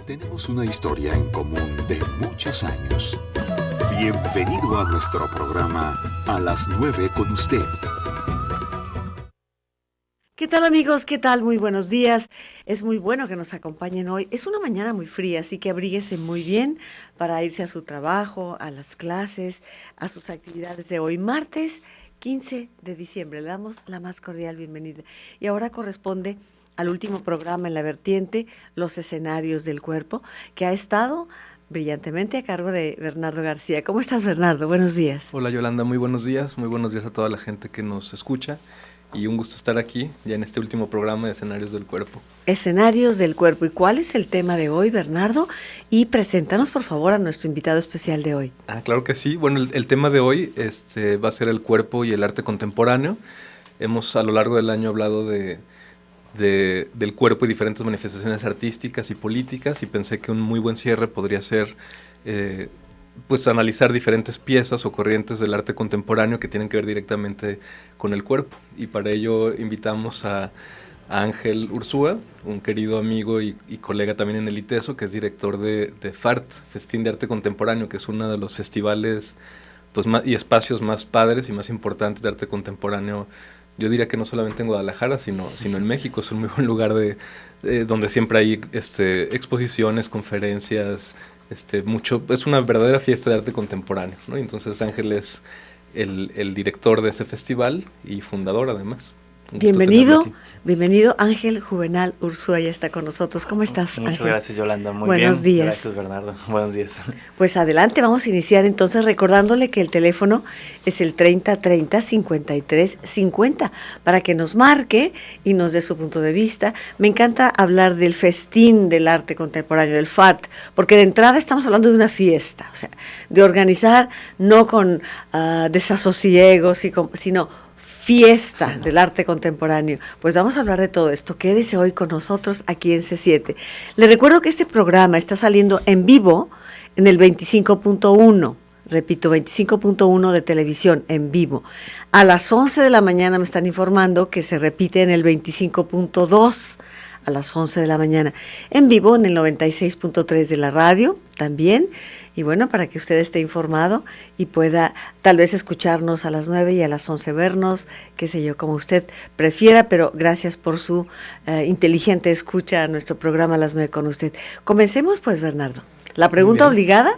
Tenemos una historia en común de muchos años. Bienvenido a nuestro programa A las 9 con usted. ¿Qué tal, amigos? ¿Qué tal? Muy buenos días. Es muy bueno que nos acompañen hoy. Es una mañana muy fría, así que abríguese muy bien para irse a su trabajo, a las clases, a sus actividades de hoy, martes 15 de diciembre. Le damos la más cordial bienvenida. Y ahora corresponde al último programa en la vertiente Los escenarios del cuerpo, que ha estado brillantemente a cargo de Bernardo García. ¿Cómo estás, Bernardo? Buenos días. Hola, Yolanda, muy buenos días a toda la gente que nos escucha y un gusto estar aquí ya en este último programa de Escenarios del Cuerpo. Escenarios del cuerpo. ¿Y cuál es el tema de hoy, Bernardo? Y preséntanos, por favor, a nuestro invitado especial de hoy. Claro que sí. Bueno, el tema de hoy va a ser el cuerpo y el arte contemporáneo. Hemos a lo largo del año hablado del cuerpo y diferentes manifestaciones artísticas y políticas, y pensé que un muy buen cierre podría ser pues analizar diferentes piezas o corrientes del arte contemporáneo que tienen que ver directamente con el cuerpo, y para ello invitamos a Ángel Ursúa, un querido amigo y colega también en el ITESO, que es director de FART, Festín de Arte Contemporáneo, que es uno de los festivales pues, y espacios más padres y más importantes de arte contemporáneo. Yo diría que no solamente en Guadalajara, sino en México. Es un muy buen lugar donde siempre hay exposiciones, conferencias, es una verdadera fiesta de arte contemporáneo, ¿no? Entonces Ángel es el director de ese festival y fundador además. Bienvenido Ángel Juvenal Ursúa, ya está con nosotros. ¿Cómo estás, Muchas Ángel? gracias, Yolanda. Muy Buenos bien. días. Gracias, Bernardo. Buenos días. Pues adelante, vamos a iniciar entonces recordándole que el teléfono es el 3030-5350 para que nos marque y nos dé su punto de vista. Me encanta hablar del festín del arte contemporáneo, del FART, porque de entrada estamos hablando de una fiesta, o sea, de organizar no con desasosiegos, sino fiesta del arte contemporáneo. Pues vamos a hablar de todo esto. Quédese hoy con nosotros aquí en C7. Le recuerdo que este programa está saliendo en vivo en el 25.1, repito, 25.1 de televisión en vivo. A las 11 de la mañana me están informando que se repite en el 25.2 a las 11 de la mañana, en vivo en el 96.3 de la radio también. Y bueno, para que usted esté informado y pueda tal vez escucharnos a las 9 y a las 11 vernos, qué sé yo, como usted prefiera, pero gracias por su inteligente escucha a nuestro programa a las 9 con usted. Comencemos pues, Bernardo. La pregunta obligada.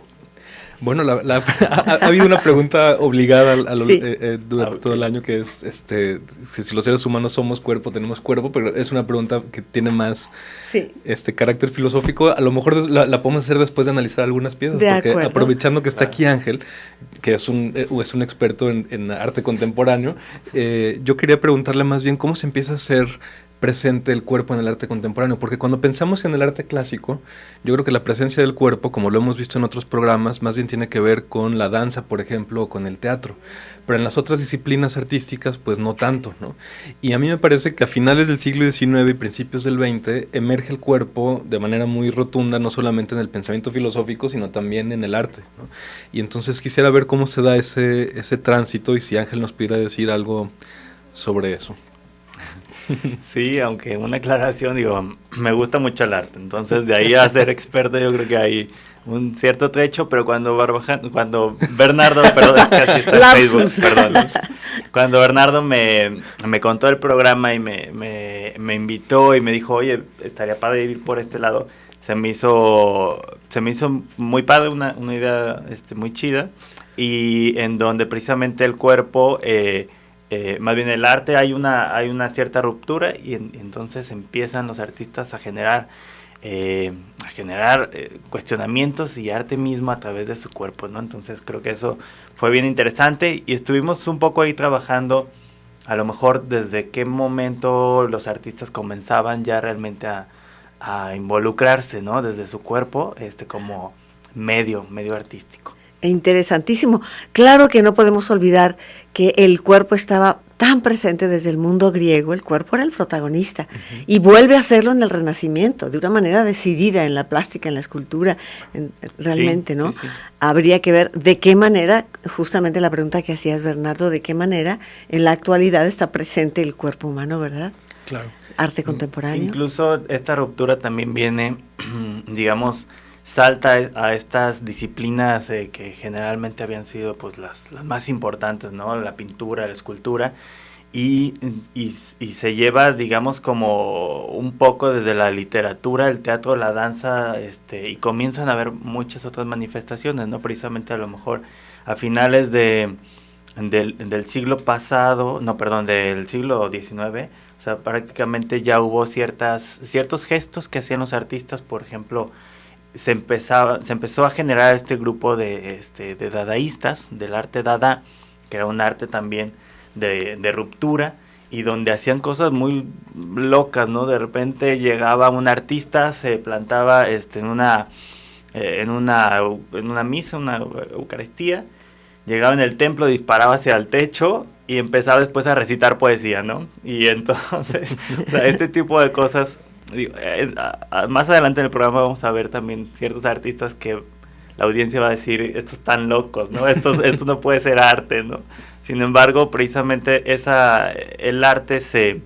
Bueno, ha habido una pregunta obligada Sí. Durante todo el año, que es si los seres humanos somos cuerpo, tenemos cuerpo, pero es una pregunta que tiene más Sí. Carácter filosófico. A lo mejor la podemos hacer después de analizar algunas piezas, porque acuerdo. Aprovechando que está aquí Ángel, que es un experto en arte contemporáneo, yo quería preguntarle más bien cómo se empieza a hacer presente el cuerpo en el arte contemporáneo, porque cuando pensamos en el arte clásico, yo creo que la presencia del cuerpo, como lo hemos visto en otros programas, más bien tiene que ver con la danza, por ejemplo, o con el teatro, pero en las otras disciplinas artísticas, pues no tanto, ¿no? Y a mí me parece que a finales del siglo XIX y principios del XX emerge el cuerpo de manera muy rotunda, no solamente en el pensamiento filosófico, sino también en el arte, ¿no? Y entonces quisiera ver cómo se da ese tránsito, y si Ángel nos pudiera decir algo sobre eso. Sí, aunque una aclaración, digo, me gusta mucho el arte, entonces de ahí a ser experto yo creo que hay un cierto trecho, pero cuando Bernardo, perdón, es que así está en Facebook, perdón, cuando Bernardo me contó el programa y me invitó y me dijo, oye, estaría padre ir por este lado, se me hizo muy padre, una idea muy chida, y en donde precisamente el cuerpo, más bien el arte, hay una cierta ruptura, y entonces empiezan los artistas a generar cuestionamientos y arte mismo a través de su cuerpo, ¿no? Entonces creo que eso fue bien interesante, y estuvimos un poco ahí trabajando a lo mejor desde qué momento los artistas comenzaban ya realmente a involucrarse, ¿no? Desde su cuerpo, como medio artístico. Interesantísimo. Claro que no podemos olvidar que el cuerpo estaba tan presente desde el mundo griego, el cuerpo era el protagonista, y vuelve a serlo en el Renacimiento, de una manera decidida, en la plástica, en la escultura, realmente, ¿no? Sí. Habría que ver de qué manera, justamente la pregunta que hacías, Bernardo, de qué manera en la actualidad está presente el cuerpo humano, ¿verdad? Claro. arte contemporáneo. Incluso esta ruptura también viene, digamos, salta a estas disciplinas que generalmente habían sido pues las más importantes, ¿no? La pintura, la escultura, y se lleva, digamos, como un poco desde la literatura, el teatro, la danza, y comienzan a haber muchas otras manifestaciones, ¿no? Precisamente a lo mejor a finales del siglo pasado, no, perdón, del siglo XIX, o sea, prácticamente ya hubo ciertos gestos que hacían los artistas. Por ejemplo, se empezó a generar este grupo de dadaístas, del arte dada, que era un arte también de ruptura, y donde hacían cosas muy locas, ¿no? De repente llegaba un artista, se plantaba en una misa, una eucaristía, llegaba en el templo, disparaba hacia el techo y empezaba después a recitar poesía, ¿no? Y entonces, o sea, este tipo de cosas, digo, más adelante en el programa vamos a ver también ciertos artistas que la audiencia va a decir, estos están locos, ¿no? Esto no puede ser arte, ¿no? Sin embargo, precisamente el arte se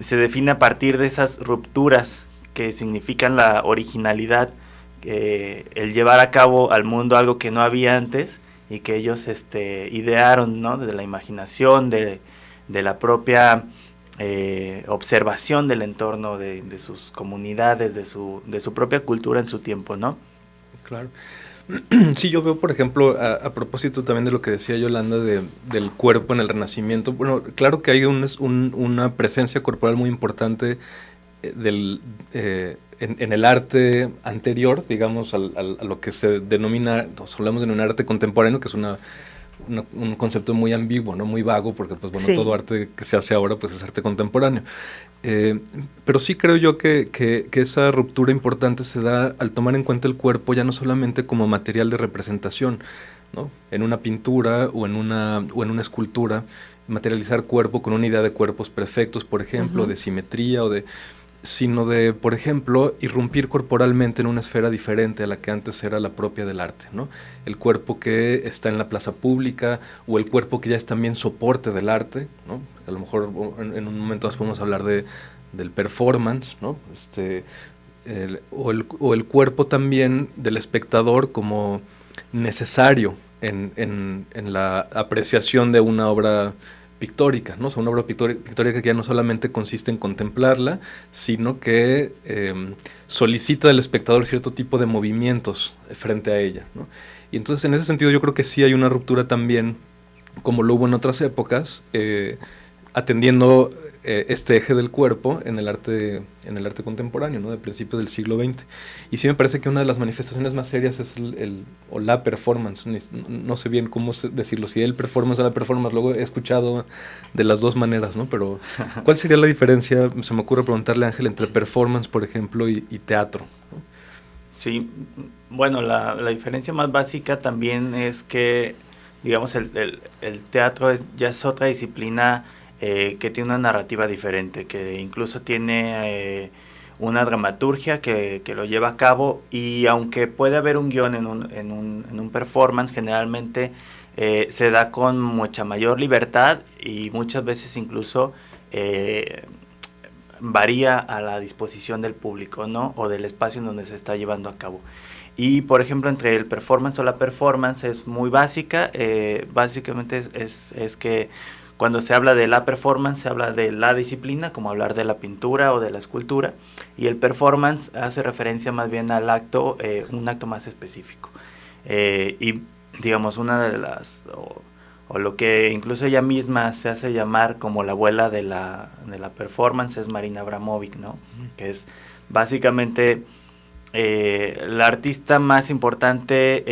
define a partir de esas rupturas que significan la originalidad, el llevar a cabo al mundo algo que no había antes y que ellos idearon, ¿no? Desde la imaginación, de la propia observación del entorno, de sus comunidades, de su propia cultura en su tiempo, ¿no? Claro. Sí, yo veo, por ejemplo, a propósito también de lo que decía Yolanda del cuerpo en el Renacimiento, bueno, claro que hay una presencia corporal muy importante en el arte anterior, digamos, a lo que se denomina, solemos denominar arte contemporáneo, que es un concepto muy ambiguo, ¿no? Muy vago, porque pues bueno, sí, todo arte que se hace ahora pues es arte contemporáneo. Pero sí creo yo que esa ruptura importante se da al tomar en cuenta el cuerpo ya no solamente como material de representación, ¿no? En una pintura o en una escultura, materializar cuerpo con una idea de cuerpos perfectos, por ejemplo, de simetría sino de, por ejemplo, irrumpir corporalmente en una esfera diferente a la que antes era la propia del arte, ¿no? El cuerpo que está en la plaza pública o el cuerpo que ya es también soporte del arte, ¿no? A lo mejor en un momento más podemos hablar del performance, ¿no? O el cuerpo también del espectador como necesario en la apreciación de una obra pictórica, ¿no? O sea, una obra pictórica que ya no solamente consiste en contemplarla, sino que solicita del espectador cierto tipo de movimientos frente a ella, ¿no? Y entonces, en ese sentido, yo creo que sí hay una ruptura también, como lo hubo en otras épocas, atendiendo este eje del cuerpo en el arte contemporáneo, ¿no? De principios del siglo XX. Y sí me parece que una de las manifestaciones más serias es la performance. No sé bien cómo decirlo, si el performance o la performance. Luego he escuchado de las dos maneras, ¿no? Pero ¿cuál sería la diferencia? Se me ocurre preguntarle a Ángel entre performance, por ejemplo, y teatro, ¿no? Sí, bueno, la diferencia más básica también es que, digamos, el teatro ya es otra disciplina que tiene una narrativa diferente, que incluso tiene una dramaturgia que lo lleva a cabo, y aunque puede haber un guión en un performance, generalmente se da con mucha mayor libertad y muchas veces incluso varía a la disposición del público, ¿no? O del espacio en donde se está llevando a cabo. Y, por ejemplo, entre el performance o la performance es muy básica. Básicamente es que cuando se habla de la performance, se habla de la disciplina, como hablar de la pintura o de la escultura, y el performance hace referencia más bien al acto, un acto más específico. Y, digamos, una de las, o lo que incluso ella misma se hace llamar como la abuela de la performance, es Marina Abramovic, ¿no? Que es básicamente la artista más importante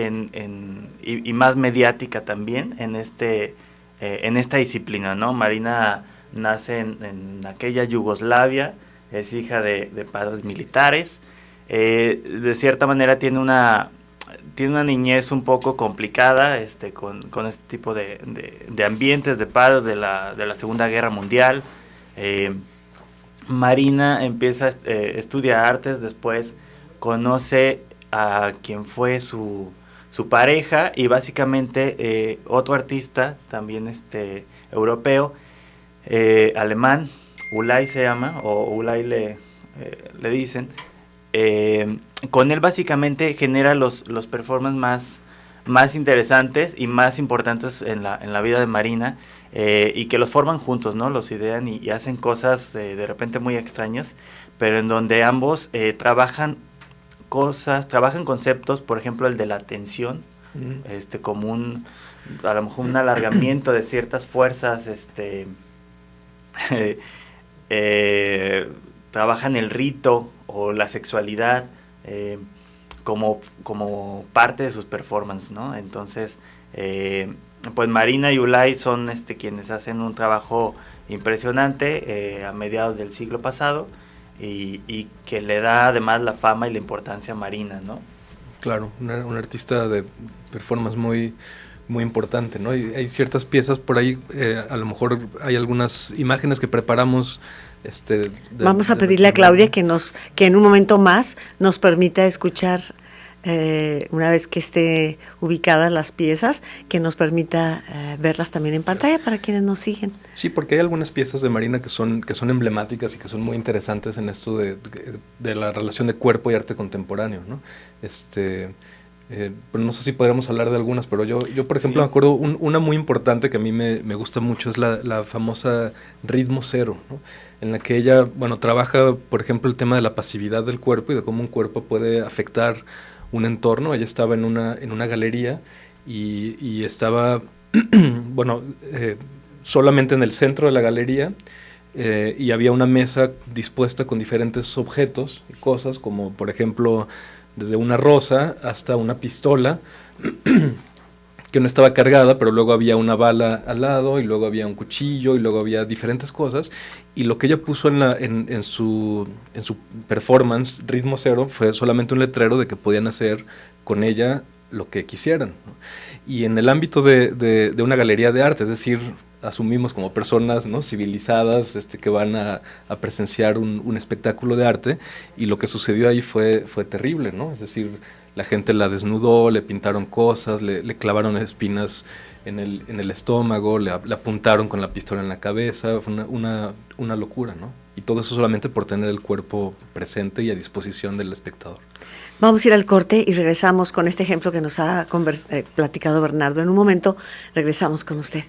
y más mediática también en esta disciplina, ¿no? Marina nace en aquella Yugoslavia, es hija de padres militares, de cierta manera tiene una niñez un poco complicada, con este tipo de ambientes de padres de la Segunda Guerra Mundial. Marina empieza a estudiar artes, después conoce a quien fue su pareja, y básicamente otro artista también europeo, alemán, Ulay se llama, o Ulay le dicen. Con él básicamente genera los performances más interesantes y más importantes en la vida de Marina, y que los forman juntos, ¿no? Los idean y hacen cosas de repente muy extrañas, pero en donde ambos trabajan conceptos, por ejemplo el de la tensión, como a lo mejor un alargamiento de ciertas fuerzas, trabajan el rito o la sexualidad como parte de sus performances, ¿no? Entonces, pues Marina y Ulay son quienes hacen un trabajo impresionante a mediados del siglo pasado, y que le da además la fama y la importancia a Marina, ¿no? Claro, un artista de performance muy, muy importante, ¿no? Y hay ciertas piezas por ahí, a lo mejor hay algunas imágenes que preparamos. Vamos a pedirle a Claudia que en un momento más nos permita escuchar, una vez que esté ubicadas las piezas, que nos permita verlas también en pantalla para quienes nos siguen. Sí, porque hay algunas piezas de Marina que son emblemáticas y que son muy interesantes en esto de la relación de cuerpo y arte contemporáneo, ¿no? Pero no sé si podríamos hablar de algunas, pero yo por ejemplo, me acuerdo una muy importante que a mí me gusta mucho, es la famosa Ritmo Cero, ¿no? En la que ella, trabaja, por ejemplo, el tema de la pasividad del cuerpo y de cómo un cuerpo puede afectar un entorno. Ella estaba en una galería y estaba, solamente en el centro de la galería, y había una mesa dispuesta con diferentes objetos y cosas, como por ejemplo desde una rosa hasta una pistola que no estaba cargada, pero luego había una bala al lado, y luego había un cuchillo, y luego había diferentes cosas, y lo que ella puso en su performance Ritmo Cero fue solamente un letrero de que podían hacer con ella lo que quisieran, ¿no? Y en el ámbito de una galería de arte, es decir, asumimos como personas, ¿no?, civilizadas, que van a presenciar un espectáculo de arte, y lo que sucedió ahí fue terrible, ¿no? Es decir, la gente la desnudó, le pintaron cosas, le clavaron espinas en el estómago, le apuntaron con la pistola en la cabeza. Fue una locura, ¿no? Y todo eso solamente por tener el cuerpo presente y a disposición del espectador. Vamos a ir al corte y regresamos con este ejemplo que nos ha platicado Bernardo. En un momento regresamos con usted.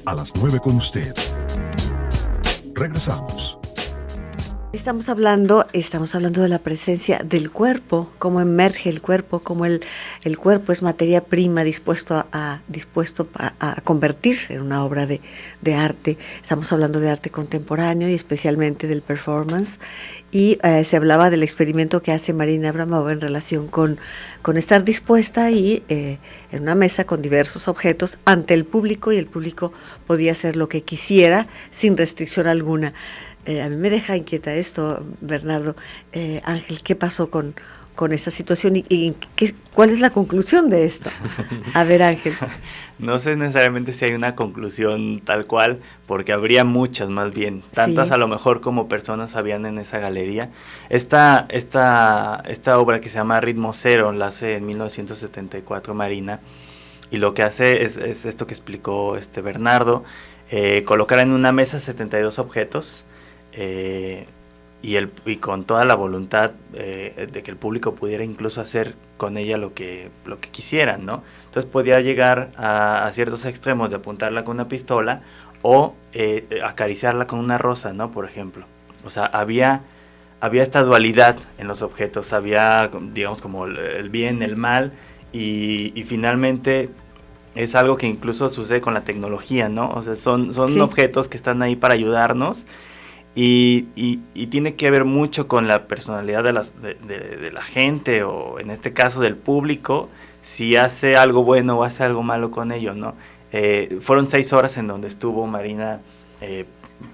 A las 9 con usted. Regresamos. Estamos hablando de la presencia del cuerpo, cómo emerge el cuerpo, cómo el cuerpo es materia prima dispuesto a convertirse en una obra de arte. Estamos hablando de arte contemporáneo y especialmente del performance. Y se hablaba del experimento que hace Marina Abramová en relación con estar dispuesta y en una mesa con diversos objetos ante el público, y el público podía hacer lo que quisiera sin restricción alguna. A mí me deja inquieta esto, Bernardo. Ángel, ¿qué pasó con esta situación y cuál es la conclusión de esto? A ver, Ángel. No sé necesariamente si hay una conclusión tal cual, porque habría muchas más bien, tantas a lo mejor como personas habían en esa galería. Esta obra que se llama Ritmo Cero la hace en 1974 Marina, y lo que hace es esto que explicó Bernardo, colocar en una mesa 72 objetos, y con toda la voluntad de que el público pudiera incluso hacer con ella lo que quisieran, ¿no? Entonces podía llegar a ciertos extremos de apuntarla con una pistola o acariciarla con una rosa, ¿no? Por ejemplo. O sea, había esta dualidad en los objetos, había, digamos, como el bien, el mal, y finalmente es algo que incluso sucede con la tecnología, ¿no? O sea, son objetos que están ahí para ayudarnos. Y tiene que ver mucho con la personalidad de la gente, o en este caso del público, si hace algo bueno o hace algo malo con ello, ¿no? Fueron 6 horas en donde estuvo Marina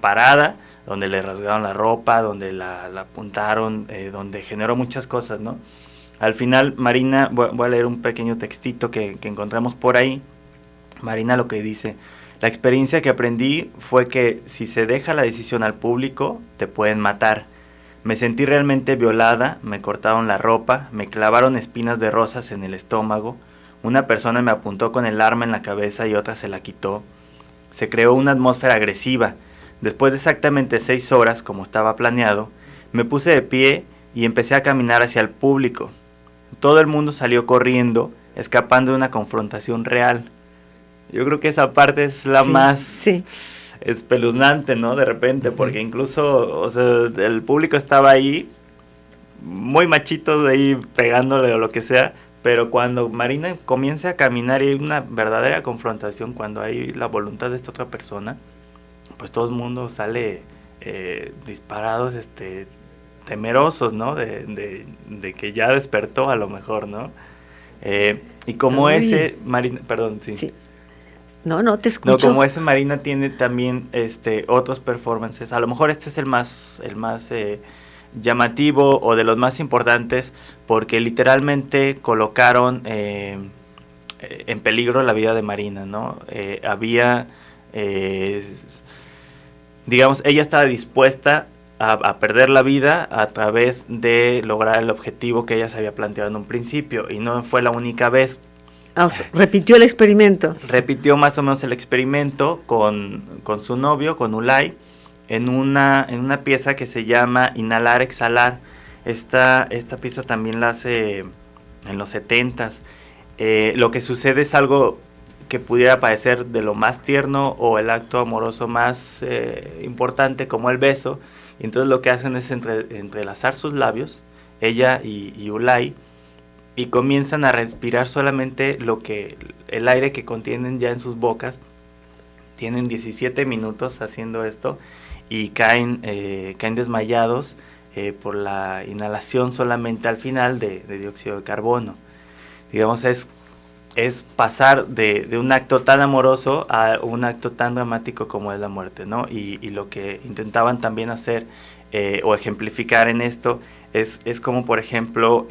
parada, donde le rasgaron la ropa, donde la apuntaron, donde generó muchas cosas, ¿no? Al final, Marina, voy a leer un pequeño textito que encontramos por ahí. Marina lo que dice: la experiencia que aprendí fue que si se deja la decisión al público, te pueden matar. Me sentí realmente violada, me cortaron la ropa, me clavaron espinas de rosas en el estómago, una persona me apuntó con el arma en la cabeza y otra se la quitó. se creó una atmósfera agresiva. Después de exactamente 6 horas, como estaba planeado, me puse de pie y empecé a caminar hacia el público. Todo el mundo salió corriendo, escapando de una confrontación real. Yo creo que esa parte es la más espeluznante, ¿no? De repente, porque incluso, o sea, el público estaba ahí, muy machitos ahí pegándole o lo que sea, pero cuando Marina comienza a caminar y hay una verdadera confrontación, cuando hay la voluntad de esta otra persona, pues todo el mundo sale disparados, temerosos, ¿no? De que ya despertó a lo mejor, ¿no? Y como Marina, perdón, sí. No, te escucho. No, como Marina tiene también otros performances, a lo mejor este es el más llamativo o de los más importantes, porque literalmente colocaron en peligro la vida de Marina, ¿no? Digamos, ella estaba dispuesta a perder la vida a través de lograr el objetivo que ella se había planteado en un principio, y no fue la única vez. Repitió el experimento. Repitió más o menos el experimento con su novio, con Ulay, en una pieza que se llama Inhalar, Exhalar. Esta pieza también la hace en los 70s. Lo que sucede es algo que pudiera parecer de lo más tierno o el acto amoroso más importante, como el beso. Y entonces lo que hacen es entrelazar sus labios, ella y Ulay, y comienzan a respirar solamente el aire que contienen ya en sus bocas. Tienen 17 minutos haciendo esto y caen desmayados por la inhalación solamente al final de dióxido de carbono. Digamos, es pasar de un acto tan amoroso a un acto tan dramático como es la muerte, ¿no? Y lo que intentaban también hacer o ejemplificar en esto es como por ejemplo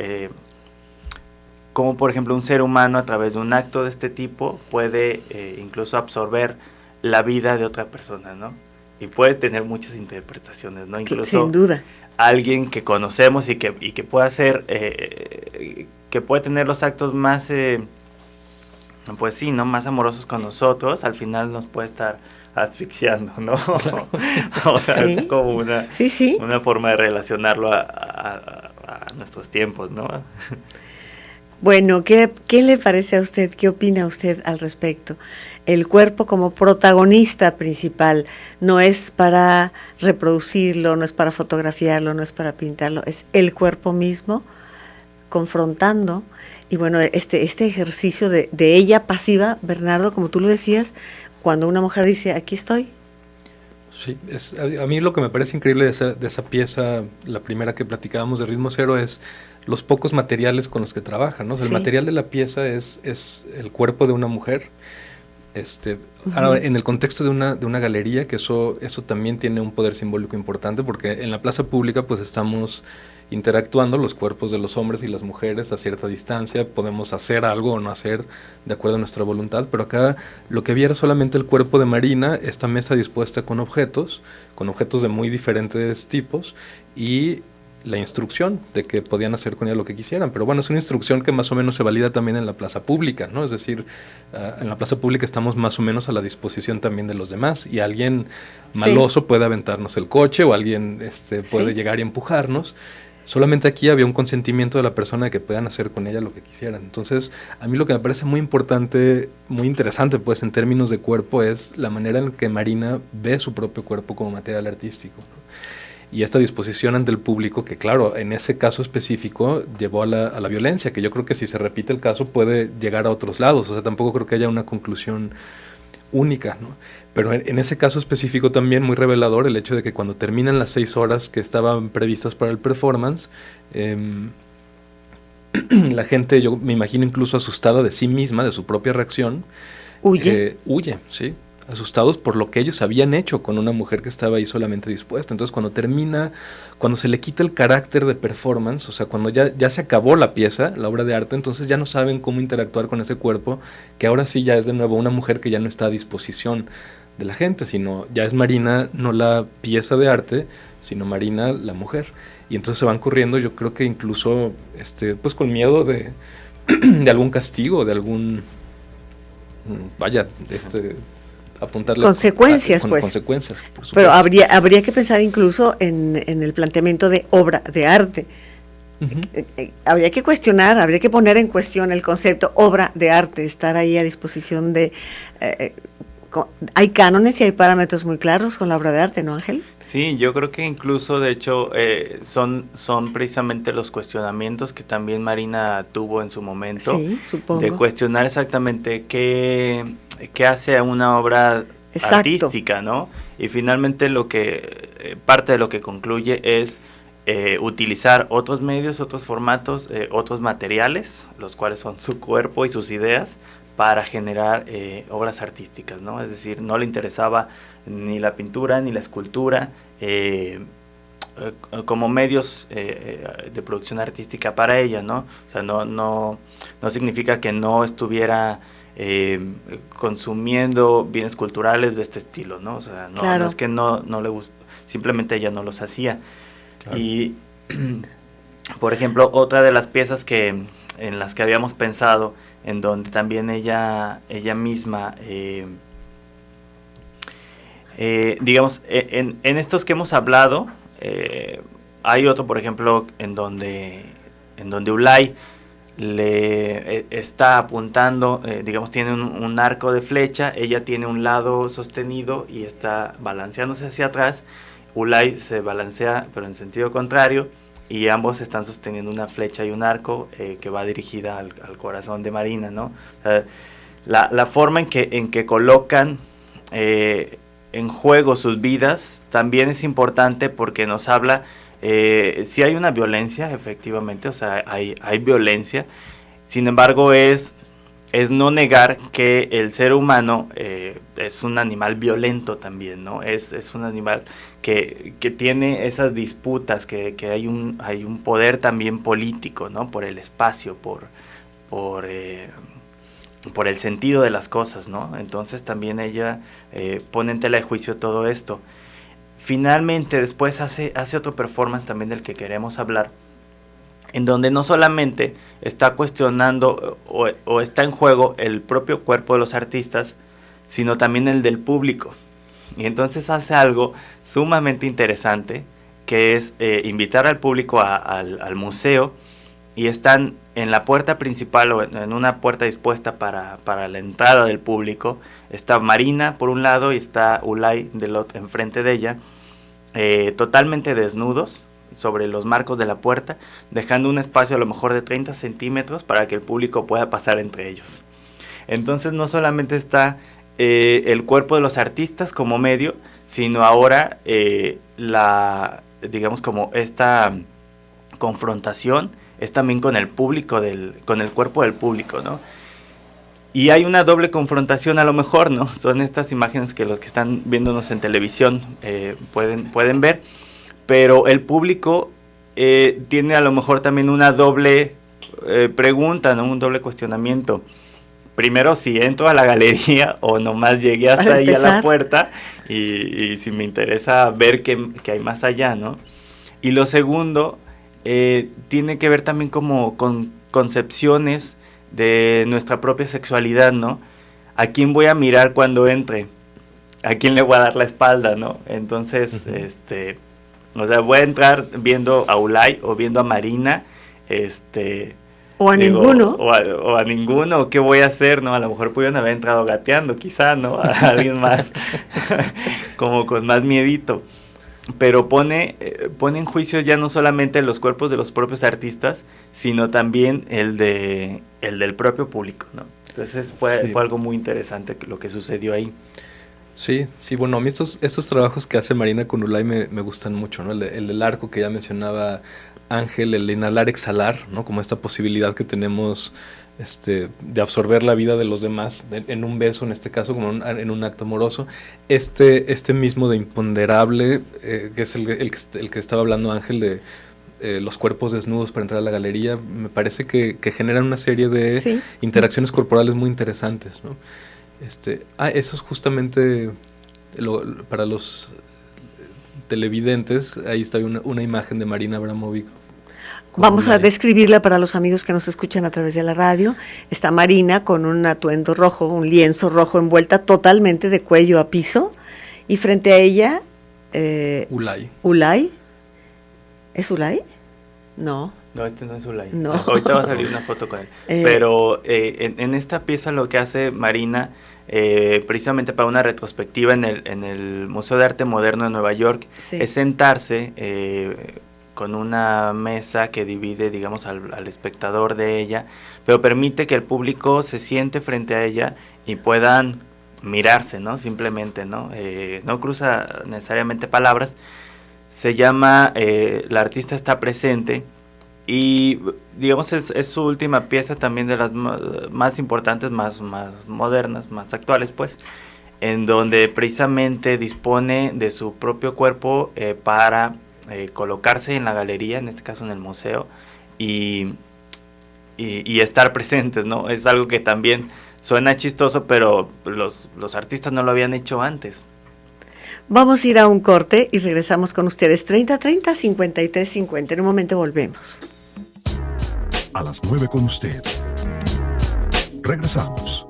un ser humano a través de un acto de este tipo puede incluso absorber la vida de otra persona, ¿no? Y puede tener muchas interpretaciones, ¿no? Incluso sin duda. Alguien que conocemos y que puede hacer, que puede tener los actos más, pues sí, ¿no? Más amorosos con nosotros, al final nos puede estar asfixiando, ¿no? Claro. O sea, ¿sí? Es como una forma de relacionarlo a nuestros tiempos, ¿no? Bueno, ¿qué le parece a usted? ¿Qué opina usted al respecto? El cuerpo como protagonista principal no es para reproducirlo, no es para fotografiarlo, no es para pintarlo, es el cuerpo mismo confrontando. Y bueno, este ejercicio de ella pasiva, Bernardo, como tú lo decías, cuando una mujer dice, aquí estoy. Sí, a mí lo que me parece increíble de esa pieza, la primera que platicábamos de Ritmo Cero, es los pocos materiales con los que trabaja, ¿no? O sea, sí. El material de la pieza es el cuerpo de una mujer. Ahora, en el contexto de una galería, que eso también tiene un poder simbólico importante, porque en la plaza pública pues estamos interactuando los cuerpos de los hombres y las mujeres a cierta distancia, podemos hacer algo o no hacer de acuerdo a nuestra voluntad, pero acá lo que había era solamente el cuerpo de Marina, esta mesa dispuesta con objetos de muy diferentes tipos, y la instrucción de que podían hacer con ella lo que quisieran. Pero bueno, es una instrucción que más o menos se valida también en la plaza pública, ¿no? Es decir, en la plaza pública estamos más o menos a la disposición también de los demás, y alguien maloso puede aventarnos el coche, o alguien puede llegar y empujarnos. Solamente aquí había un consentimiento de la persona de que puedan hacer con ella lo que quisieran. Entonces, a mí lo que me parece muy importante, muy interesante, pues, en términos de cuerpo, es la manera en que Marina ve su propio cuerpo como material artístico, ¿no? Y esta disposición ante el público, que claro, en ese caso específico llevó a la violencia, que yo creo que si se repite el caso puede llegar a otros lados. O sea, tampoco creo que haya una conclusión única, ¿no? Pero en ese caso específico también muy revelador el hecho de que cuando terminan las 6 horas que estaban previstas para el performance, la gente, yo me imagino incluso asustada de sí misma, de su propia reacción, huye, ¿sí? Asustados por lo que ellos habían hecho con una mujer que estaba ahí solamente dispuesta. Entonces cuando se le quita el carácter de performance, o sea, cuando ya se acabó la pieza, la obra de arte, entonces ya no saben cómo interactuar con ese cuerpo, que ahora sí ya es de nuevo una mujer que ya no está a disposición de la gente, sino ya es Marina, no la pieza de arte, sino Marina, la mujer. Y entonces se van corriendo, yo creo que incluso pues con miedo de algún castigo, de algún apuntarle consecuencias, con consecuencias, por supuesto. Pero habría que pensar incluso en el planteamiento de obra de arte. Habría que cuestionar, habría que poner en cuestión el concepto obra de arte, estar ahí a disposición de... hay cánones y hay parámetros muy claros con la obra de arte, ¿no, Ángel? Sí, yo creo que incluso, de hecho, son precisamente los cuestionamientos que también Marina tuvo en su momento. Sí, supongo. De cuestionar exactamente qué hace a una obra artística, ¿no? Y finalmente parte de lo que concluye es utilizar otros medios, otros formatos, otros materiales, los cuales son su cuerpo y sus ideas, para generar obras artísticas, ¿no? Es decir, no le interesaba ni la pintura ni la escultura como medios de producción artística para ella, ¿no? O sea, no significa que no estuviera consumiendo bienes culturales de este estilo, ¿no? O sea, claro. No es que no le gustó, simplemente ella no los hacía. Claro. Y, por ejemplo, otra de las piezas en las que habíamos pensado, en donde también ella misma, digamos, en estos que hemos hablado, hay otro, por ejemplo, en donde Ulay le está apuntando, digamos, tiene un arco de flecha, ella tiene un lado sostenido y está balanceándose hacia atrás. Ulay se balancea, pero en sentido contrario, y ambos están sosteniendo una flecha y un arco que va dirigida al corazón de Marina, ¿no? O sea, la forma en que colocan en juego sus vidas también es importante, porque nos habla, si hay una violencia, efectivamente, o sea, hay violencia, sin embargo es no negar que el ser humano es un animal violento también, ¿no? Es un animal que tiene esas disputas, que hay un poder también político, ¿no? Por el espacio, por el sentido de las cosas, ¿no? Entonces también ella pone en tela de juicio todo esto. Finalmente, después hace otro performance también del que queremos hablar, en donde no solamente está cuestionando o está en juego el propio cuerpo de los artistas, sino también el del público. Y entonces hace algo sumamente interesante, que es invitar al público al museo, y están en la puerta principal, o en una puerta dispuesta para la entrada del público, está Marina por un lado y está Ulay del otro, enfrente de ella, totalmente desnudos sobre los marcos de la puerta, dejando un espacio a lo mejor de 30 centímetros para que el público pueda pasar entre ellos. Entonces no solamente está el cuerpo de los artistas como medio, sino ahora digamos, como esta confrontación es también con el público, con el cuerpo del público, ¿no? Y hay una doble confrontación a lo mejor, ¿no? Son estas imágenes que los que están viéndonos en televisión pueden ver, pero el público tiene a lo mejor también una doble pregunta, ¿no? Un doble cuestionamiento. Primero, si entro a la galería o nomás llegué hasta ahí a la puerta, y si me interesa ver qué hay más allá, ¿no? Y lo segundo, tiene que ver también como con concepciones de nuestra propia sexualidad, ¿no? ¿A quién voy a mirar cuando entre? ¿A quién le voy a dar la espalda, no? Entonces, o sea, voy a entrar viendo a Ulay o viendo a Marina, o a ninguno. O a ninguno, ¿qué voy a hacer, no? A lo mejor pudieron haber entrado gateando, quizá, ¿no? A alguien más, como con más miedito. Pero pone en juicio ya no solamente los cuerpos de los propios artistas, sino también el del propio público, ¿no? Entonces fue algo muy interesante lo que sucedió ahí. Sí, bueno, a mí estos trabajos que hace Marina con Ulay me gustan mucho, ¿no? El del arco que ya mencionaba Ángel, el inhalar, exhalar, ¿no? Como esta posibilidad que tenemos de absorber la vida de los demás en un beso, en este caso, como en un acto amoroso. Este mismo de imponderable, que es el que estaba hablando Ángel, de los cuerpos desnudos para entrar a la galería, me parece que generan una serie de interacciones corporales muy interesantes, ¿no? Eso es justamente para los televidentes. Ahí está una imagen de Marina Abramovic Vamos a Ulay. describirla para los amigos que nos escuchan a través de la radio. Está Marina con un atuendo rojo, un lienzo rojo envuelta totalmente de cuello a piso, y frente a ella Ulay. Ulay. ¿Es Ulay? No. No, este no es Ulay. No. Ahorita va a salir una foto con él. Pero en esta pieza lo que hace Marina, precisamente para una retrospectiva en el Museo de Arte Moderno de Nueva York, Sí. es sentarse con una mesa que divide, digamos, al espectador de ella, pero permite que el público se siente frente a ella y puedan mirarse, ¿no? Simplemente, ¿no? No cruza necesariamente palabras. Se llama La artista está presente, y digamos es su última pieza, también de las más importantes, más modernas, más actuales, pues, en donde precisamente dispone de su propio cuerpo para colocarse en la galería, en este caso en el museo, y estar presentes, ¿no? Es algo que también suena chistoso, pero los artistas no lo habían hecho antes. Vamos a ir a un corte y regresamos con ustedes. 3030 5350. En un momento volvemos. A las 9 con usted. Regresamos.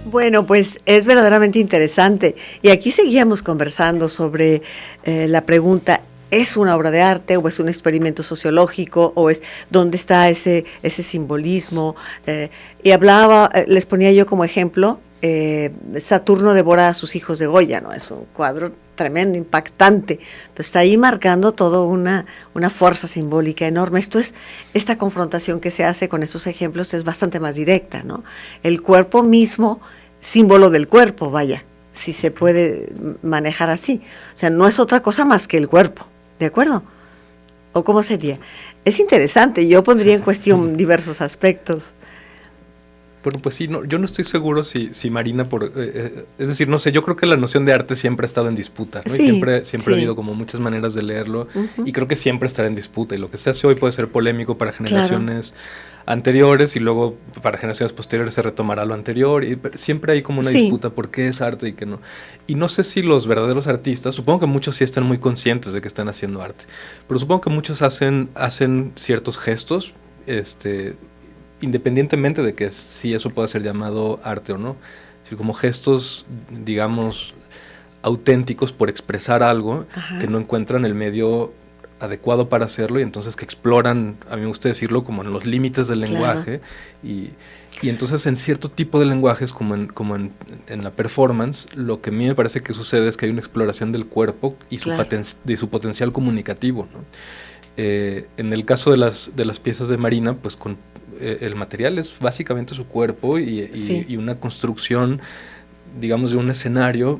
Bueno, pues es verdaderamente interesante. Y aquí seguíamos conversando sobre la pregunta: ¿es una obra de arte o es un experimento sociológico o es dónde está ese simbolismo? Y hablaba, les ponía yo como ejemplo, Saturno devora a sus hijos de Goya, ¿no? Es un cuadro tremendo, impactante. Entonces está ahí marcando toda una fuerza simbólica enorme. Esta confrontación que se hace con estos ejemplos es bastante más directa, ¿no? El cuerpo mismo, símbolo del cuerpo, vaya, si se puede manejar así. O sea, no es otra cosa más que el cuerpo, ¿de acuerdo? ¿O cómo sería? Es interesante, yo pondría en cuestión diversos aspectos. Bueno, pues sí, yo no estoy seguro si Marina, es decir, no sé, yo creo que la noción de arte siempre ha estado en disputa, ¿no? Sí, Y siempre sí. ha habido como muchas maneras de leerlo, Uh-huh. y creo que siempre estará en disputa, y lo que se hace hoy puede ser polémico para generaciones anteriores, y luego para generaciones posteriores se retomará lo anterior, y siempre hay como una Sí. disputa por qué es arte y qué no. Y no sé si los verdaderos artistas, supongo que muchos sí están muy conscientes de que están haciendo arte, pero supongo que muchos hacen ciertos gestos, independientemente de que si eso pueda ser llamado arte o no, sino como gestos, digamos, auténticos por expresar algo, Ajá. que no encuentran el medio adecuado para hacerlo, y entonces que exploran, a mí me gusta decirlo, como en los límites del lenguaje, y entonces en cierto tipo de lenguajes, como en la performance, lo que a mí me parece que sucede es que hay una exploración del cuerpo y Claro. de su potencial comunicativo, ¿no? En el caso de las piezas de Marina, pues el material es básicamente su cuerpo Sí. y una construcción, digamos, de un escenario,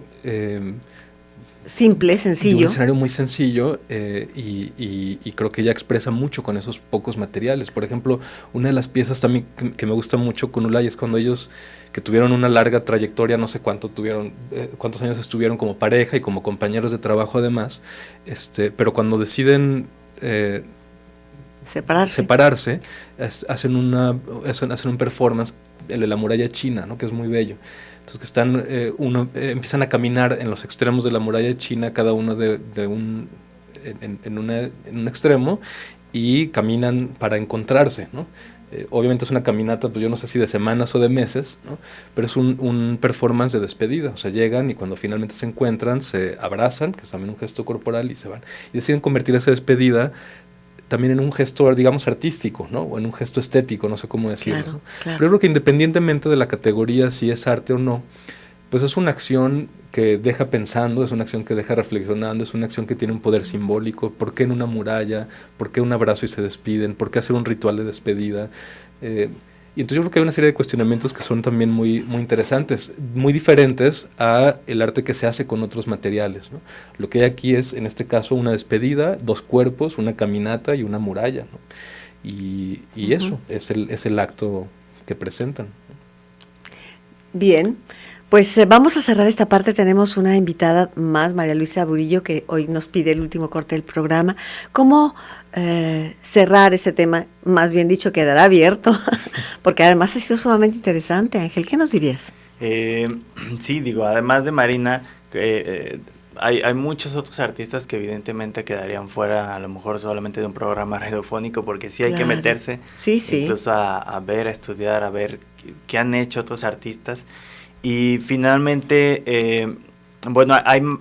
Simple, de un sencillo. escenario muy sencillo, y creo que ella expresa mucho con esos pocos materiales. Por ejemplo, una de las piezas también que me gusta mucho con Ulay es cuando ellos, que tuvieron una larga trayectoria, no sé cuántos años estuvieron como pareja y como compañeros de trabajo además, pero cuando deciden separarse, hacen un performance, el de la muralla china, ¿no? Que es muy bello. Entonces que empiezan a caminar en los extremos de la muralla china, cada uno en un extremo, y caminan para encontrarse, ¿no? Obviamente es una caminata, pues yo no sé si de semanas o de meses, ¿no? Pero es un performance de despedida. O sea, llegan y cuando finalmente se encuentran, se abrazan, que es también un gesto corporal, y se van. Y deciden convertir esa despedida también en un gesto, digamos, artístico, ¿no? O en un gesto estético, no sé cómo decirlo. Claro, ¿no? claro. Pero yo creo que independientemente de la categoría, si es arte o no, pues es una acción que deja pensando, es una acción que deja reflexionando, es una acción que tiene un poder simbólico. ¿Por qué en una muralla? ¿Por qué un abrazo y se despiden? ¿Por qué hacer un ritual de despedida? Y entonces yo creo que hay una serie de cuestionamientos que son también muy, muy interesantes, muy diferentes a el arte que se hace con otros materiales, ¿no? Lo que hay aquí es, en este caso, una despedida, dos cuerpos, una caminata y una muralla, ¿no? Y Uh-huh. eso es el acto que presentan. Bien, pues vamos a cerrar esta parte. Tenemos una invitada más, María Luisa Burillo, que hoy nos pide el último corte del programa. ¿Cómo cerrar ese tema? Más bien dicho, quedará abierto, porque además ha sido sumamente interesante. Ángel, ¿qué nos dirías? Sí, digo, además de Marina, hay muchos otros artistas que evidentemente quedarían fuera, a lo mejor solamente de un programa radiofónico, porque sí hay que Claro. meterse Sí. incluso a ver, a estudiar, a ver qué han hecho otros artistas. Y finalmente, bueno,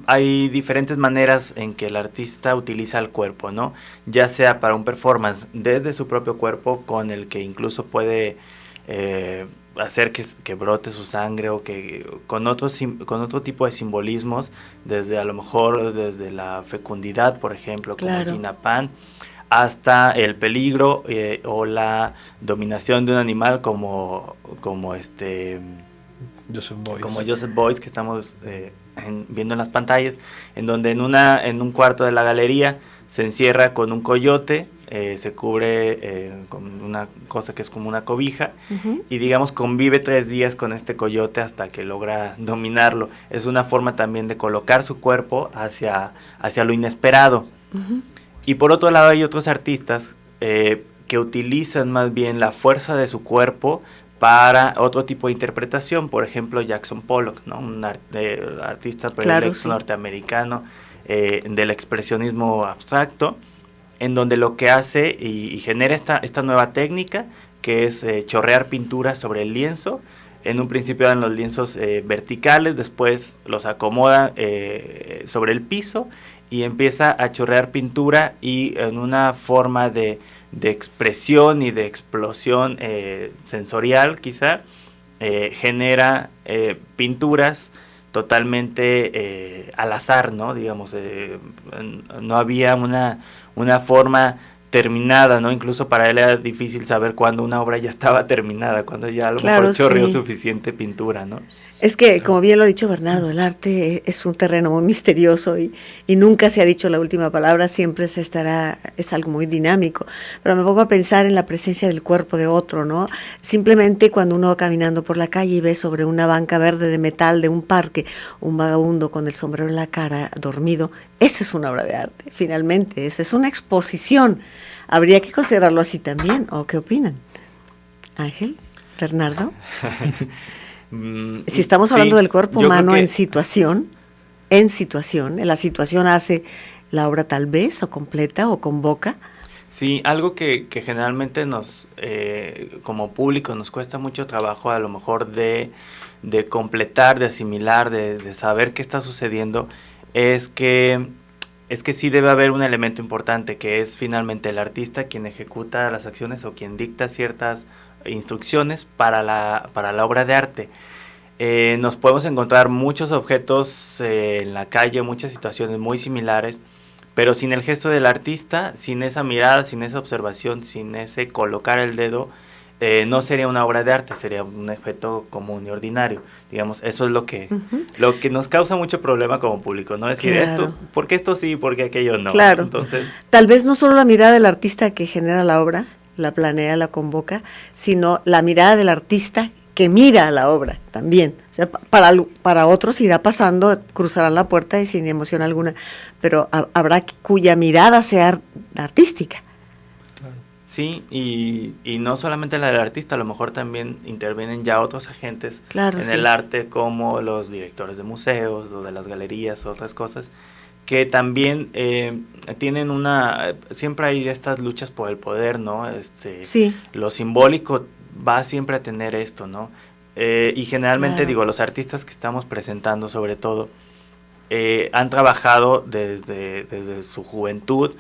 hay diferentes maneras en que el artista utiliza el cuerpo, ¿no? Ya sea para un performance desde su propio cuerpo, con el que incluso puede hacer que brote su sangre, o que con otro tipo de simbolismos, desde a lo mejor desde la fecundidad, por ejemplo, Claro. como Gina Pan, hasta el peligro o la dominación de un animal como Joseph Beuys. como Joseph Beuys, que estamos viendo en las pantallas, en donde en un cuarto de la galería se encierra con un coyote, se cubre con una cosa que es como una cobija, Ujú. y digamos convive 3 días con este coyote hasta que logra dominarlo. Es una forma también de colocar su cuerpo hacia lo inesperado. Ujú. Y por otro lado hay otros artistas que utilizan más bien la fuerza de su cuerpo para otro tipo de interpretación. Por ejemplo, Jackson Pollock, ¿no? Un artista predilecto sí. norteamericano del expresionismo abstracto, en donde lo que hace y genera esta nueva técnica, que es chorrear pintura sobre el lienzo. En un principio eran los lienzos verticales, después los acomoda sobre el piso y empieza a chorrear pintura, y en una forma de expresión y de explosión sensorial quizá, genera pinturas totalmente al azar, ¿no? Digamos, no había una forma terminada, ¿no? Incluso para él era difícil saber cuándo una obra ya estaba terminada, cuando ya a lo mejor chorreó sí. suficiente pintura, ¿no? Es que, como bien lo ha dicho Bernardo, el arte es un terreno muy misterioso y nunca se ha dicho la última palabra, siempre es algo muy dinámico. Pero me pongo a pensar en la presencia del cuerpo de otro, ¿no? Simplemente cuando uno va caminando por la calle y ve sobre una banca verde de metal de un parque un vagabundo con el sombrero en la cara, dormido, esa es una obra de arte, finalmente, esa es una exposición. Habría que considerarlo así también, ¿o qué opinan? Ángel, Bernardo. Si estamos hablando del cuerpo humano en situación, la situación hace la obra tal vez, o completa, o convoca. Sí, algo que generalmente como público nos cuesta mucho trabajo, a lo mejor de completar, de asimilar, de saber qué está sucediendo, es que sí debe haber un elemento importante, que es finalmente el artista quien ejecuta las acciones o quien dicta ciertas instrucciones para la obra de arte. Nos podemos encontrar muchos objetos en la calle, muchas situaciones muy similares, pero sin el gesto del artista, sin esa mirada, sin esa observación, sin ese colocar el dedo, no sería una obra de arte, sería un objeto común y ordinario. Digamos, eso es lo que nos causa mucho problema como público, ¿no? Es decir, Claro. ¿por qué esto sí, por qué aquello no? Claro. Entonces, tal vez no solo la mirada del artista que genera la obra, la planea, la convoca, sino la mirada del artista que mira a la obra también. O sea, para otros irá pasando, cruzarán la puerta y sin emoción alguna, pero habrá cuya mirada sea artística. sí, y no solamente la del artista, a lo mejor también intervienen ya otros agentes Claro, en el arte, como los directores de museos, o de las galerías, otras cosas, que también tienen siempre hay estas luchas por el poder, ¿no? Sí. Lo simbólico va siempre a tener esto, ¿no? Y generalmente, Claro. digo, los artistas que estamos presentando, sobre todo, han trabajado desde su juventud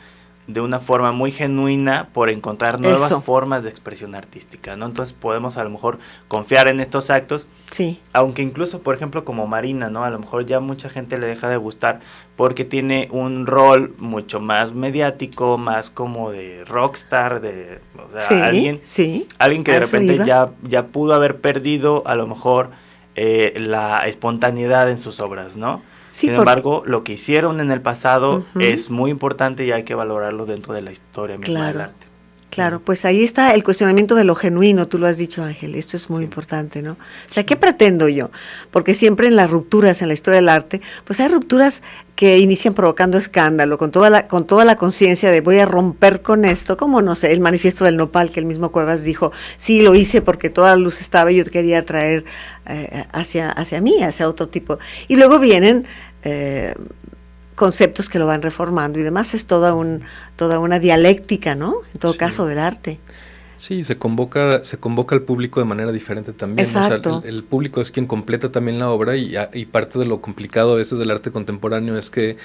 de una forma muy genuina por encontrar nuevas Eso. formas de expresión artística, ¿no? Entonces podemos a lo mejor confiar en estos actos, Sí. aunque incluso, por ejemplo, como Marina, ¿no? A lo mejor ya mucha gente le deja de gustar porque tiene un rol mucho más mediático, más como de rockstar, o sea, Sí, alguien sí. que A de eso repente iba. ya pudo haber perdido a lo mejor la espontaneidad en sus obras, ¿no? Sí, Sin porque- embargo, lo que hicieron en el pasado Ujú. es muy importante y hay que valorarlo dentro de la historia misma del Claro. arte. Claro, pues ahí está el cuestionamiento de lo genuino, tú lo has dicho, Ángel, esto es muy Sí. importante, ¿no? O sea, ¿qué pretendo yo? Porque siempre en las rupturas en la historia del arte, pues hay rupturas que inician provocando escándalo, con toda la conciencia de voy a romper con esto, como no sé, el manifiesto del nopal que el mismo Cuevas dijo, sí, lo hice porque toda la luz estaba y yo quería traer hacia mí, hacia otro tipo. Y luego vienen conceptos que lo van reformando y demás. Es toda una dialéctica, ¿no? En todo caso, del arte. Sí, se convoca al público de manera diferente también. Exacto. O sea, el público es quien completa también la obra y parte de lo complicado a veces del arte contemporáneo es que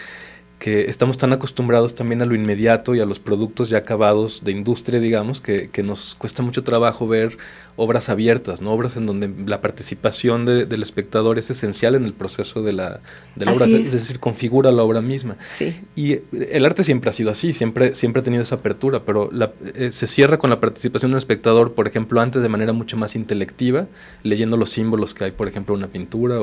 estamos tan acostumbrados también a lo inmediato y a los productos ya acabados de industria, digamos, que nos cuesta mucho trabajo ver obras abiertas, ¿no? Obras en donde la participación del espectador es esencial en el proceso de la obra, es decir, configura la obra misma. Sí. Y el arte siempre ha sido así, siempre ha tenido esa apertura, pero se cierra con la participación de un espectador, por ejemplo, antes de manera mucho más intelectiva, leyendo los símbolos que hay, por ejemplo, en una pintura,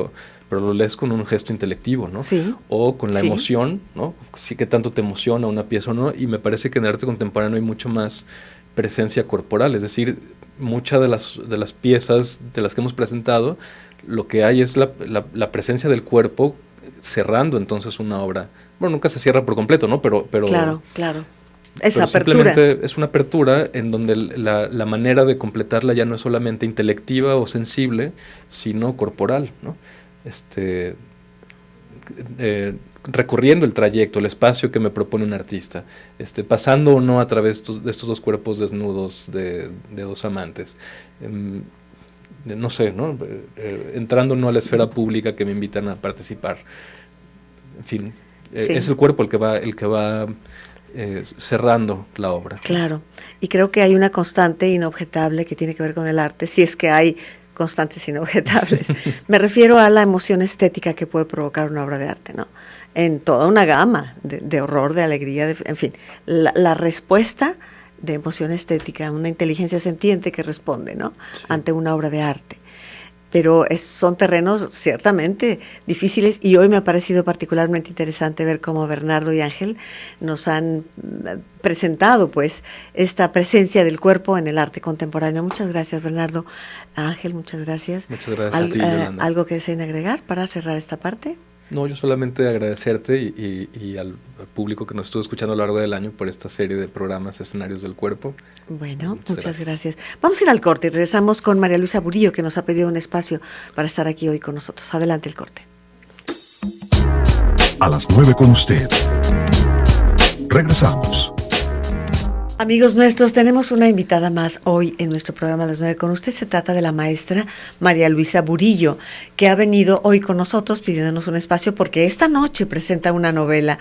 pero lo lees con un gesto intelectivo, ¿no? Sí. O con la Sí. emoción, ¿no? Sí, que tanto te emociona una pieza o no, y me parece que en el arte contemporáneo hay mucho más presencia corporal, es decir, muchas de las piezas de las que hemos presentado, lo que hay es la presencia del cuerpo cerrando entonces una obra. Bueno, nunca se cierra por completo, ¿no? Pero Claro. Esa pero apertura. simplemente es una apertura en donde la manera de completarla ya no es solamente intelectiva o sensible, sino corporal, ¿no? Recorriendo el trayecto, el espacio que me propone un artista, pasando o no a través de estos dos cuerpos desnudos de dos amantes, no sé, ¿no? Entrando o no a la esfera pública que me invitan a participar. En fin, Sí. es el cuerpo el que va cerrando la obra. Claro, y creo que hay una constante inobjetable que tiene que ver con el arte, si es que hay constantes inobjetables. Me refiero a la emoción estética que puede provocar una obra de arte, ¿no? En toda una gama de horror, de alegría, en fin, la respuesta de emoción estética, una inteligencia sentiente que responde, ¿no? Sí. Ante una obra de arte. Pero son terrenos ciertamente difíciles y hoy me ha parecido particularmente interesante ver cómo Bernardo y Ángel nos han presentado pues esta presencia del cuerpo en el arte contemporáneo. Muchas gracias, Bernardo. Ángel, muchas gracias. Muchas gracias a ti, Yolanda. ¿Algo que deseen agregar para cerrar esta parte? No, yo solamente agradecerte y al público que nos estuvo escuchando a lo largo del año por esta serie de programas Escenarios del Cuerpo. Bueno, muchas gracias. Vamos a ir al corte y regresamos con María Luisa Burillo, que nos ha pedido un espacio para estar aquí hoy con nosotros. Adelante el corte. A las 9 con usted. Regresamos. Amigos nuestros, tenemos una invitada más hoy en nuestro programa a las 9 con usted. Se trata de la maestra María Luisa Burillo, que ha venido hoy con nosotros pidiéndonos un espacio porque esta noche presenta una novela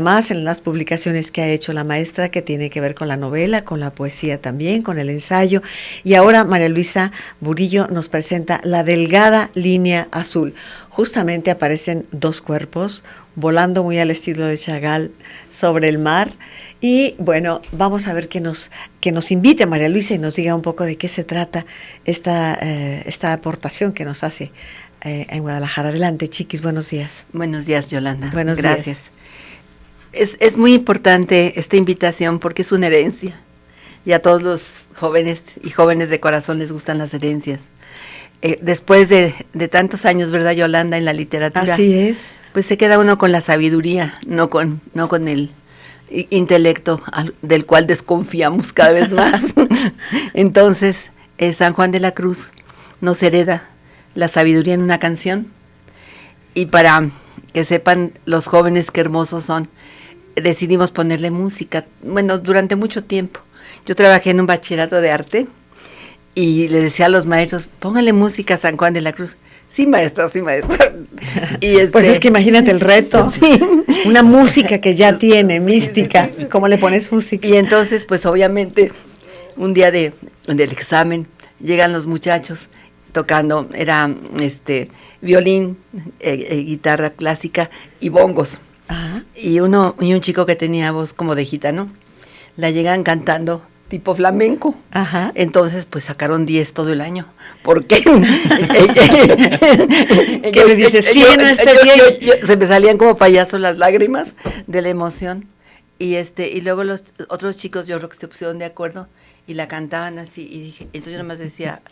más en las publicaciones que ha hecho la maestra, que tiene que ver con la novela, con la poesía también, con el ensayo. Y ahora María Luisa Burillo nos presenta La delgada línea azul. Justamente aparecen dos cuerpos volando muy al estilo de Chagall sobre el mar. Y bueno, vamos a ver que nos invite María Luisa y nos diga un poco de qué se trata esta aportación que nos hace en Guadalajara. Adelante, chiquis, buenos días. Buenos días, Yolanda. Buenos Gracias. Es muy importante esta invitación porque es una herencia. Y a todos los jóvenes y jóvenes de corazón les gustan las herencias. Después de tantos años, ¿verdad, Yolanda, en la literatura? Así es. Pues se queda uno con la sabiduría, no con el intelecto del cual desconfiamos cada vez más. Entonces, San Juan de la Cruz nos hereda la sabiduría en una canción, y para que sepan los jóvenes qué hermosos son, decidimos ponerle música. Bueno, durante mucho tiempo yo trabajé en un bachillerato de arte y le decía a los maestros, póngale música a San Juan de la Cruz. Sí, maestra, sí, maestra. Y pues es que imagínate el reto. Sí. Una música que ya tiene, mística. ¿Cómo le pones música? Y entonces, pues obviamente, un día del examen, llegan los muchachos tocando, era violín, guitarra clásica y bongos. Ajá. Y un chico que tenía voz como de gitano, la llegan cantando tipo flamenco. Ajá. Entonces, pues sacaron 10 todo el año. ¿Por qué? ¿Qué le dices? Sí, no está bien. Se me salían como payasos las lágrimas de la emoción. Y luego los otros chicos, yo creo que se pusieron de acuerdo y la cantaban así. Y dije, entonces yo nada más decía,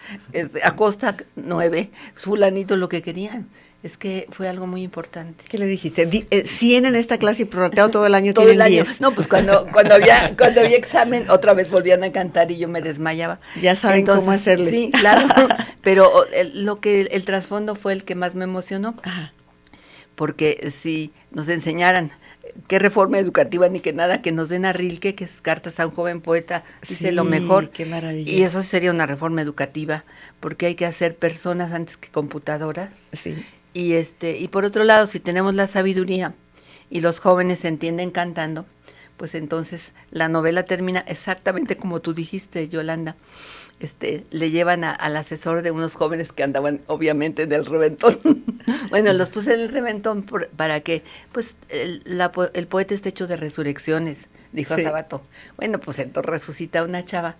Acosta 9, fulanito lo que querían. Es que fue algo muy importante. ¿Qué le dijiste? 100 en esta clase y prorrateado todo el año Todo tienen el año. 10. No, pues cuando había examen, otra vez volvían a cantar y yo me desmayaba. Ya saben cómo hacerle. Sí, claro. Pero el trasfondo fue el que más me emocionó. Ajá. porque si nos enseñaran qué reforma educativa ni que nada, que nos den a Rilke, que es Cartas a un joven poeta, dice Sí, lo mejor. qué maravilla. Y eso sería una reforma educativa, porque hay que hacer personas antes que computadoras. Sí. Y por otro lado, si tenemos la sabiduría y los jóvenes se entienden cantando, pues entonces la novela termina exactamente como tú dijiste, Yolanda. Le llevan al asesor de unos jóvenes que andaban obviamente en el reventón. Bueno, los puse en el reventón para que, pues, el poeta esté hecho de resurrecciones, dijo Sí. Sabato. Bueno, pues entonces resucita una chava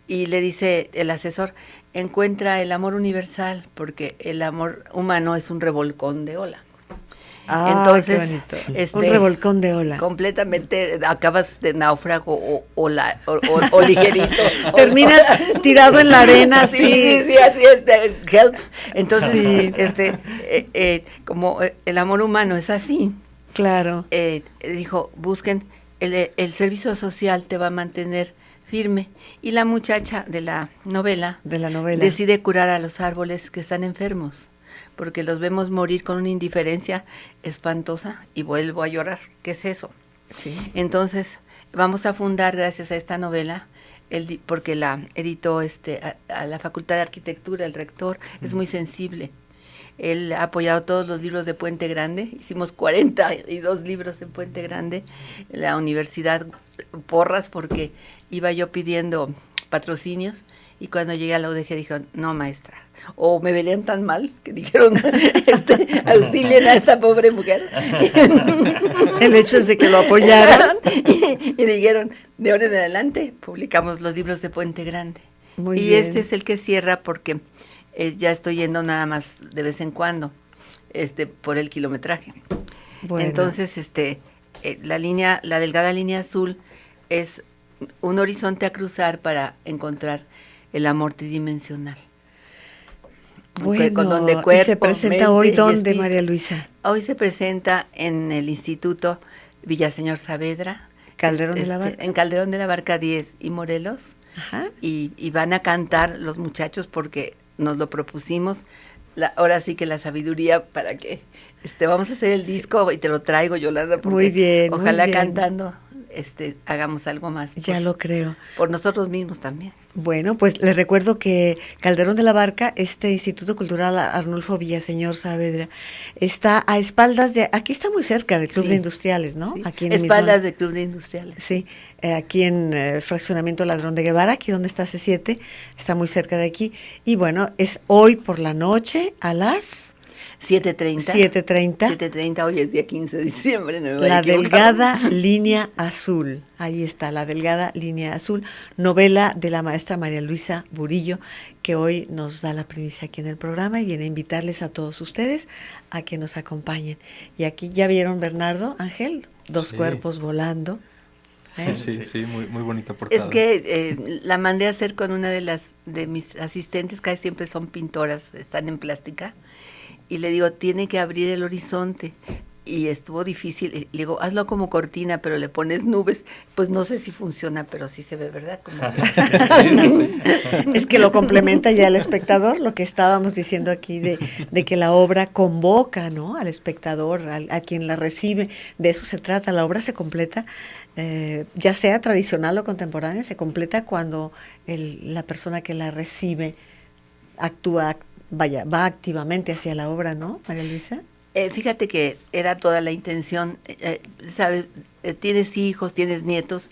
y le dice el asesor, encuentra el amor universal, porque el amor humano es un revolcón de ola. Ah, Entonces, qué bonito. Un revolcón de ola. completamente acabas de náufrago o ligerito. Terminas tirado en la arena, así. Sí, así es, help. Entonces, Sí. como el amor humano es así, Claro. dijo, busquen, el servicio social te va a mantener firme. Y la muchacha de la novela decide curar a los árboles que están enfermos, porque los vemos morir con una indiferencia espantosa y vuelvo a llorar. ¿Qué es eso? Sí. Entonces, vamos a fundar, gracias a esta novela, porque la editó a la Facultad de Arquitectura, el rector, es muy sensible. Él ha apoyado todos los libros de Puente Grande, hicimos 42 libros en Puente Grande, la universidad porras, porque iba yo pidiendo patrocinios, y cuando llegué a la UDG dijeron, no, maestra, o me veían tan mal que dijeron, auxilien a esta pobre mujer. El hecho es de que lo apoyaron. y dijeron, de ahora en adelante publicamos los libros de Puente Grande. Muy y bien. este es el que cierra porque ya estoy yendo nada más de vez en cuando, por el kilometraje. Bueno. Entonces, la delgada línea azul es un horizonte a cruzar para encontrar el amor tridimensional. Bueno, Donde ¿y cuerpo, se presenta mente hoy y dónde, espíritu. María Luisa? Hoy se presenta en el Instituto Villaseñor Saavedra, Calderón de la Barca. en Calderón de la Barca 10 y Morelos, Ajá. y van a cantar los muchachos porque nos lo propusimos. Ahora sí que la sabiduría para que vamos a hacer el disco y te lo traigo, Yolanda, porque Muy bien, ojalá muy bien. cantando hagamos algo más. Ya lo creo. Por nosotros mismos también. Bueno, pues les recuerdo que Calderón de la Barca, este Instituto Cultural Arnulfo Villaseñor Saavedra, está a espaldas aquí está muy cerca del Club Sí. de Industriales, ¿no? Sí. Aquí en Espaldas del Club de Industriales. Sí, aquí en el fraccionamiento Ladrón de Guevara, aquí donde está C7, está muy cerca de aquí. Y bueno, es hoy por la noche a las 7:30. 7:30. 7:30, hoy es día 15 de diciembre. No me voy a La equivocar. delgada línea azul, ahí está, la delgada línea azul, novela de la maestra María Luisa Burillo, que hoy nos da la primicia aquí en el programa y viene a invitarles a todos ustedes a que nos acompañen. Y aquí ya vieron, Bernardo, Ángel, dos Sí. cuerpos volando. ¿eh? Sí, muy, muy bonita portada. Es que la mandé a hacer con una de mis asistentes, casi siempre son pintoras, están en plástica, y le digo, tiene que abrir el horizonte. Y estuvo difícil. Le digo, hazlo como cortina, pero le pones nubes. Pues no sé si funciona, pero sí se ve, ¿verdad? Como Sí. Es que lo complementa ya el espectador, lo que estábamos diciendo aquí de que la obra convoca, ¿no?, al espectador, a quien la recibe. De eso se trata. La obra se completa, ya sea tradicional o contemporánea, se completa cuando la persona que la recibe actúa, va activamente hacia la obra, ¿no, María Luisa? Fíjate que era toda la intención, ¿sabes? Tienes hijos, tienes nietos,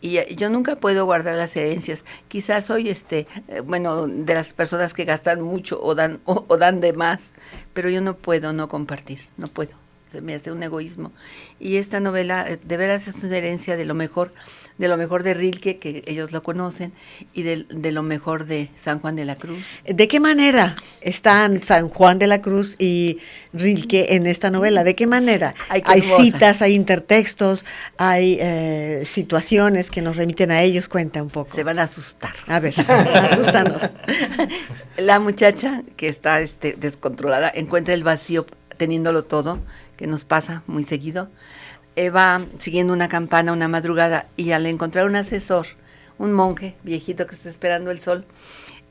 y yo nunca puedo guardar las herencias. Quizás soy, de las personas que gastan mucho o dan de más, pero yo no puedo no compartir, no puedo. Se me hace un egoísmo. Y esta novela, de veras, es una herencia de lo mejor de Rilke, que ellos lo conocen, y de lo mejor de San Juan de la Cruz. ¿De qué manera están San Juan de la Cruz y Rilke en esta novela? ¿De qué manera? Ay, qué Hay hermosa. citas, hay intertextos, hay situaciones que nos remiten a ellos. Cuenta un poco. Se van a asustar. A ver, asústanos. La muchacha que está descontrolada encuentra el vacío teniéndolo todo, que nos pasa muy seguido. Va siguiendo una campana una madrugada y al encontrar un asesor, un monje viejito que está esperando el sol,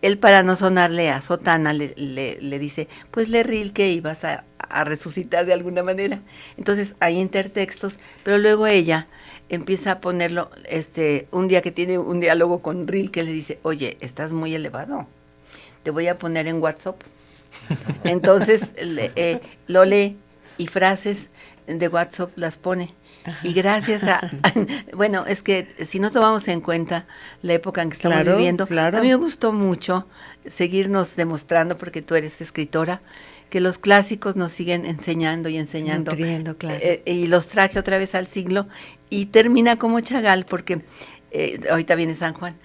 él, para no sonarle a sotana, le dice, pues lee Rilke y vas a a resucitar de alguna manera. Entonces hay intertextos, pero luego ella empieza a ponerlo, un día que tiene un diálogo con Rilke, le dice, oye, estás muy elevado, te voy a poner en WhatsApp. Entonces lo lee y frases de WhatsApp las pone. Ajá. Y gracias bueno, es que si no tomamos en cuenta la época en que estamos viviendo, a mí me gustó mucho seguirnos demostrando, porque tú eres escritora, que los clásicos nos siguen enseñando y enseñando. Nutriendo, claro. Y los traje otra vez al siglo y termina como Chagall, porque ahorita viene San Juan.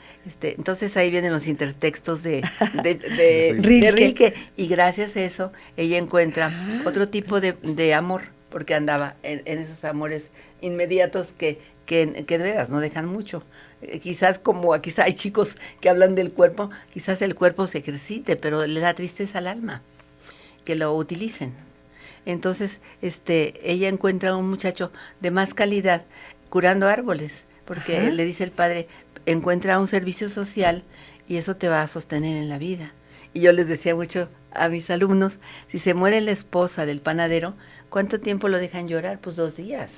Entonces ahí vienen los intertextos de Rilke, y gracias a eso ella encuentra otro tipo de amor, porque andaba en esos amores inmediatos que de veras no dejan mucho. Quizás hay chicos que hablan del cuerpo, quizás el cuerpo se ejercite, pero le da tristeza al alma que lo utilicen. Entonces, ella encuentra a un muchacho de más calidad curando árboles, porque le dice el padre, encuentra un servicio social y eso te va a sostener en la vida. Y yo les decía mucho a mis alumnos, si se muere la esposa del panadero, ¿cuánto tiempo lo dejan llorar? Pues 2 días.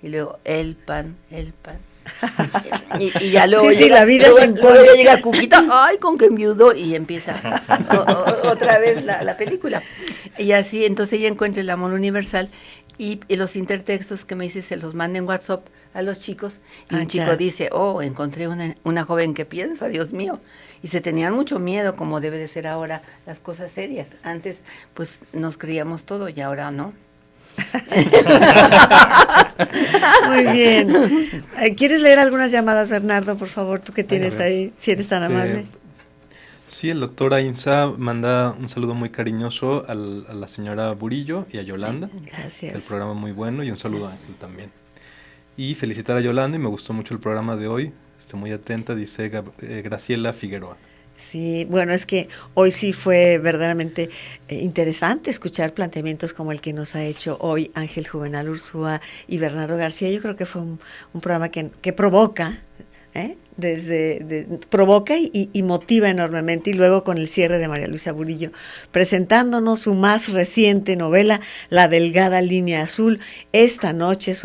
Y luego, el pan. y ya luego la vida luego ya llega Cuquita, ay, con que enviudó, y empieza otra vez la película. Y así, entonces ella encuentra el amor universal, y los intertextos que me dice se los manda en WhatsApp a los chicos, y un chico dice, encontré una joven que piensa, Dios mío. Y se tenían mucho miedo, como debe de ser ahora las cosas serias. Antes, pues, nos creíamos todo, y ahora no. Muy bien. ¿Quieres leer algunas llamadas, Bernardo, por favor, tú que tienes ahí, si eres tan amable? Sí, el doctor Ainsa manda un saludo muy cariñoso a la señora Burillo y a Yolanda. Gracias. El programa muy bueno, y un saludo a él también. Y felicitar a Yolanda, y me gustó mucho el programa de hoy. Estoy muy atenta, dice Graciela Figueroa. Sí, bueno, es que hoy sí fue verdaderamente interesante escuchar planteamientos como el que nos ha hecho hoy Ángel Juvenal Ursúa y Bernardo García. Yo creo que fue un programa que provoca, provoca y motiva enormemente, y luego con el cierre de María Luisa Burillo presentándonos su más reciente novela, La delgada línea azul, esta noche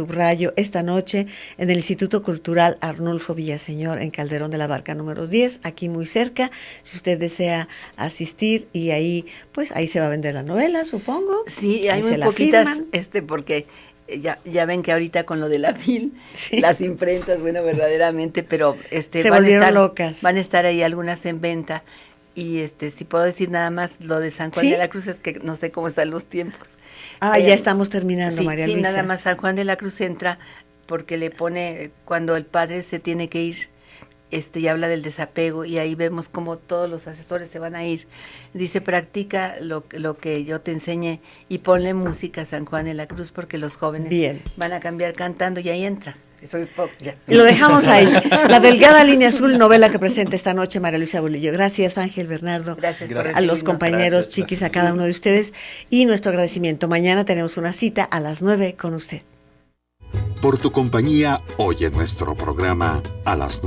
en el Instituto Cultural Arnulfo Villaseñor, en Calderón de la Barca número 10, aquí muy cerca, si usted desea asistir, y ahí se va a vender la novela, supongo. Sí, hay muy poquitas, porque ya ven que ahorita con lo de la FIL, las imprentas, bueno, verdaderamente, pero se volvieron locas. Van a estar ahí algunas en venta, y si puedo decir nada más lo de San Juan de la Cruz, es que no sé cómo están los tiempos. Ya estamos terminando, María Luisa. Sí, nada más San Juan de la Cruz entra porque le pone, cuando el padre se tiene que ir, y habla del desapego, y ahí vemos como todos los asesores se van a ir. Dice, practica lo que yo te enseñé, y ponle música a San Juan de la Cruz, porque los jóvenes van a cambiar cantando, y ahí entra. Eso es todo, ya. Y lo dejamos ahí. La delgada línea azul, novela que presenta esta noche María Luisa Burillo. Gracias, Ángel, Bernardo. Gracias. A los compañeros, chiquis, a cada uno de ustedes. Y nuestro agradecimiento. Mañana tenemos una cita a las 9 con usted. Por tu compañía, hoy en nuestro programa A las 9.